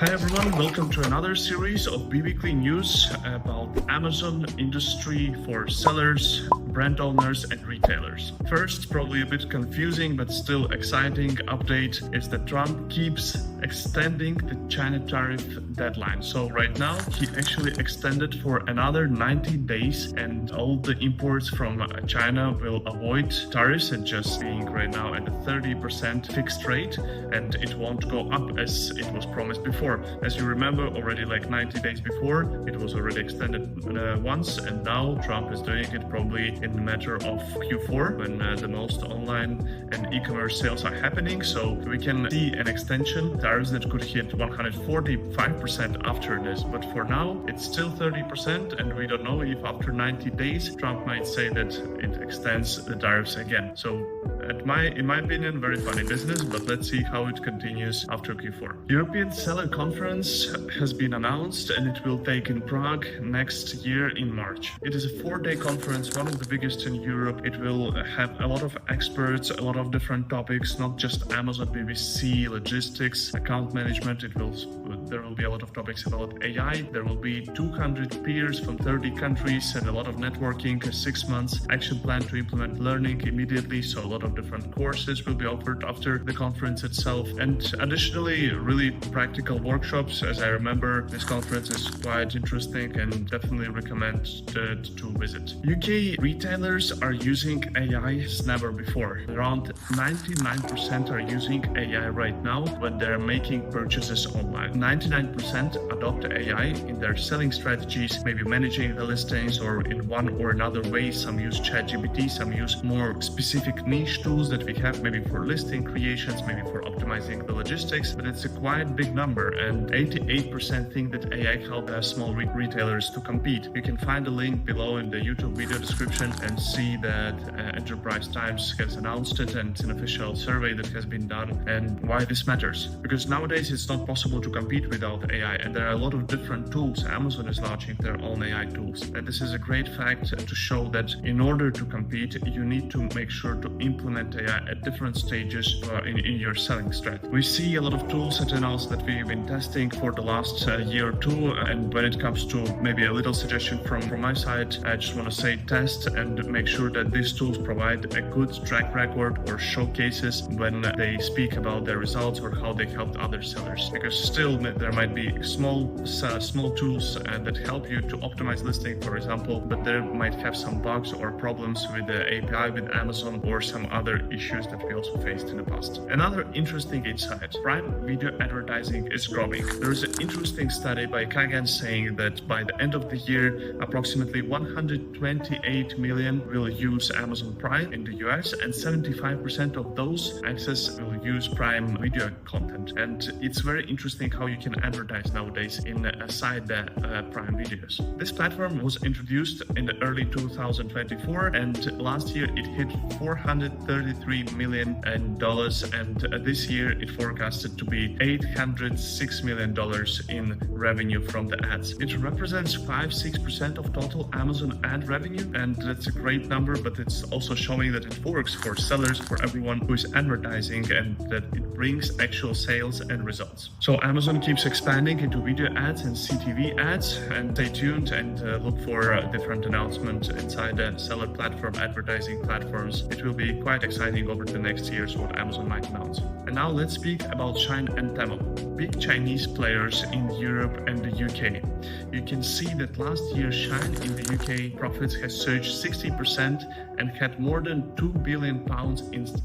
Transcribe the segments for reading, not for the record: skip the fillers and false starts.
Hi everyone, welcome to another series of bi-weekly news about Amazon industry for sellers, brand owners and retailers. First, probably a bit confusing but still exciting update is that Trump keeps extending the China tariff deadline. So right now he actually extended for another 90 days and all the imports from China will avoid tariffs at just being right now at a 30% fixed rate, and it won't go up as it was promised before. As you remember, already like 90 days before, it was already extended once, and now Trump is doing it probably in the matter of Q4 when the most online and e-commerce sales are happening. So we can see an extension, tariffs that could hit 145% after this. But for now, it's still 30%, and we don't know if after 90 days, Trump might say that it extends the tariffs again. So in my opinion, very funny business, but let's see how it continues after Q4. European Seller Conference has been announced and it will take in Prague next year in March. It is a 4-day conference, one of the biggest in Europe. It will have a lot of experts, a lot of different topics, not just Amazon, BBC, logistics, account management. There will be a lot of topics about AI. There will be 200 peers from 30 countries and a lot of networking, a 6 months action plan to implement learning immediately. So a lot of different courses will be offered after the conference itself. And additionally, really practical workshops. As I remember, this conference is quite interesting and definitely recommend to visit. UK retailers are using AI as never before. Around 99% are using AI right now when they're making purchases online. 99% adopt AI in their selling strategies, maybe managing the listings or in one or another way. Some use ChatGPT, some use more specific niche tools that we have, maybe for listing creations, maybe for optimizing the logistics, but it's a quite big number, and 88% think that AI helps small retailers to compete. You can find a link below in the YouTube video description and see that Enterprise Times has announced it, and it's an official survey that has been done. And why this matters? Because nowadays it's not possible to compete without AI, and there are a lot of different tools. Amazon is launching their own AI tools, and this is a great fact to show that in order to compete, you need to make sure to implement AI at different stages in your selling strategy. We see a lot of tools and announced that we've been testing for the last year or two, and when it comes to maybe a little suggestion from my side, I just want to say test and make sure that these tools provide a good track record or showcases when they speak about their results or how they helped other sellers, because still there might be small tools that help you to optimize listing, for example, but there might have some bugs or problems with the API with Amazon or some other issues that we also faced in the past. Another interesting insight, Prime video advertising is growing. There is an interesting study by Kagan saying that by the end of the year, approximately 128 million will use Amazon Prime in the US, and 75% of those access will use Prime video content. And it's very interesting how you can advertise nowadays aside the Prime videos. This platform was introduced in the early 2024, and last year it hit $433 million, and this year it forecasted to be $806 million in revenue from the ads. It represents 5-6% of total Amazon ad revenue, and that's a great number, but it's also showing that it works for sellers, for everyone who is advertising, and that it brings actual sales and results. So Amazon keeps expanding into video ads and CTV ads, and stay tuned and look for different announcements inside the seller platform, advertising platforms. It will be quite exciting over the next years what Amazon might announce. And now let's speak about Shein and Temu, big Chinese players in Europe and the UK. You can see that last year Shein in the UK profits has surged 60% and had more than £2 billion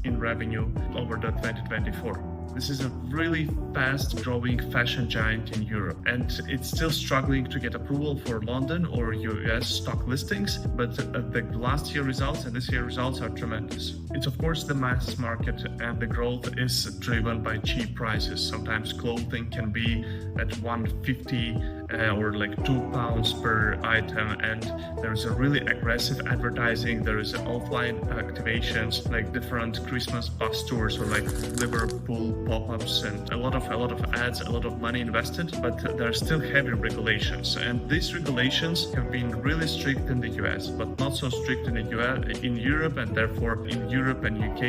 in revenue over the 2024. This is a really fast-growing fashion giant in Europe, and it's still struggling to get approval for London or US stock listings, but the last year results and this year results are tremendous. It's of course the mass market, and the growth is driven by cheap prices. Sometimes clothing can be at 150 or like £2 per item, and there is a really aggressive advertising. There is offline activations like different Christmas bus tours or like Liverpool pop-ups, and a lot of ads, a lot of money invested, but there are still heavy regulations, and these regulations have been really strict in the US, but not so strict in the US, in Europe, and therefore in Europe and UK,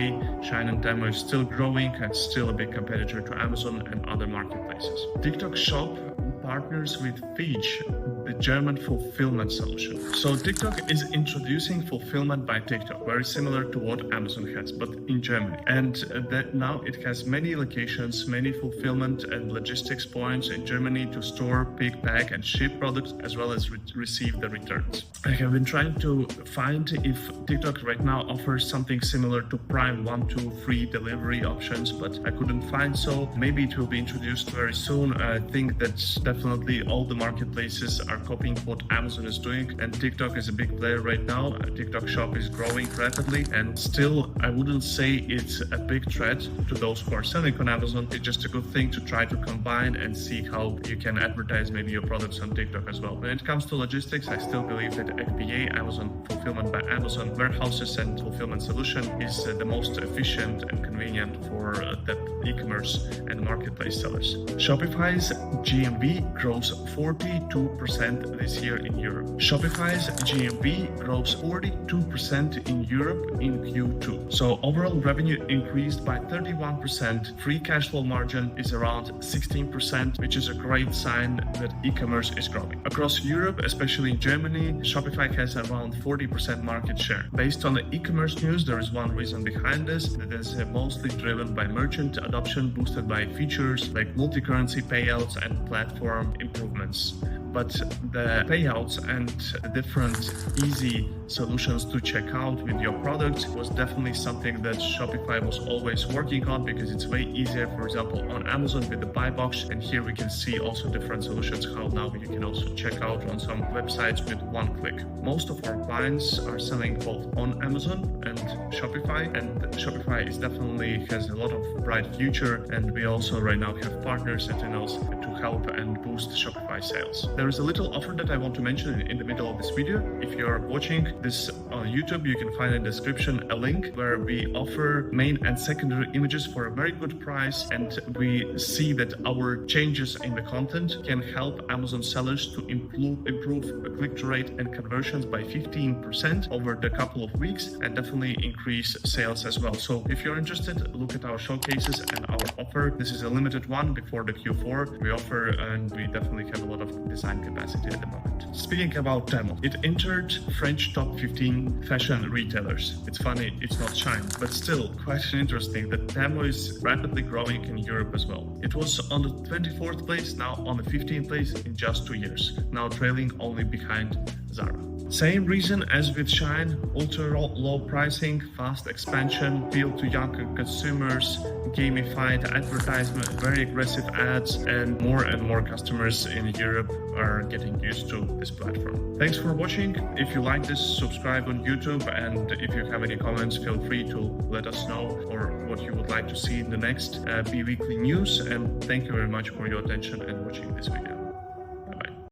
Shein and Temu is still growing and still a big competitor to Amazon and other marketplaces. TikTok Shop partners with Fitch, the German fulfillment solution. So TikTok is introducing fulfillment by TikTok, very similar to what Amazon has, but in Germany. And that now it has many locations, many fulfillment and logistics points in Germany to store, pick, pack, and ship products, as well as receive the returns. I have been trying to find if TikTok right now offers something similar to Prime 1, 2, free delivery options, but I couldn't find so. Maybe it will be introduced very soon. I think that's definitely all the marketplaces are copying what Amazon is doing, and TikTok is a big player right now. TikTok Shop is growing rapidly, and still I wouldn't say it's a big threat to those who are selling on Amazon. It's just a good thing to try to combine and see how you can advertise maybe your products on TikTok as well. When it comes to logistics, I still believe that FBA, Amazon Fulfillment by Amazon Warehouses and Fulfillment Solution, is the most efficient and convenient for the e-commerce and marketplace sellers. Shopify's GMV grows 42% this year in Europe. Shopify's GMV grows 42% in Europe in Q2. So overall revenue increased by 31%. Free cash flow margin is around 16%, which is a great sign that e-commerce is growing. Across Europe, especially in Germany, Shopify has around 40% market share. Based on the e-commerce news, there is one reason behind this. That is mostly driven by merchant adoption, boosted by features like multi-currency payouts and platform improvements. But the payouts and different easy solutions to check out with your products was definitely something that Shopify was always working on, because it's way easier, for example, on Amazon with the buy box. And here we can see also different solutions, how now you can also check out on some websites with one click. Most of our clients are selling both on Amazon and Shopify, and Shopify is definitely has a lot of bright future. And we also right now have partners and channels to help and boost Shopify sales. There is a little offer that I want to mention in the middle of this video. If you're watching this on YouTube, you can find in the description a link where we offer main and secondary images for a very good price, and we see that our changes in the content can help Amazon sellers to improve click-through rate and conversions by 15% over the couple of weeks, and definitely increase sales as well. So if you're interested, look at our showcases and our offer. This is a limited one before the Q4 we offer, and we definitely have a lot of design capacity at the moment. Speaking about Temu, it entered French top 15 fashion retailers. It's funny, it's not Shein, but still quite interesting that Temu is rapidly growing in Europe as well. It was on the 24th place, now on the 15th place in just 2 years, now trailing only behind Zara. Same reason as with Shein: ultra low pricing, fast expansion, appeal to younger consumers, gamified advertisement, very aggressive ads, and more customers in Europe are getting used to this platform. Thanks for watching. If you like this, subscribe on YouTube, and if you have any comments, feel free to let us know, or what you would like to see in the next Be Weekly news. And thank you very much for your attention and watching this video.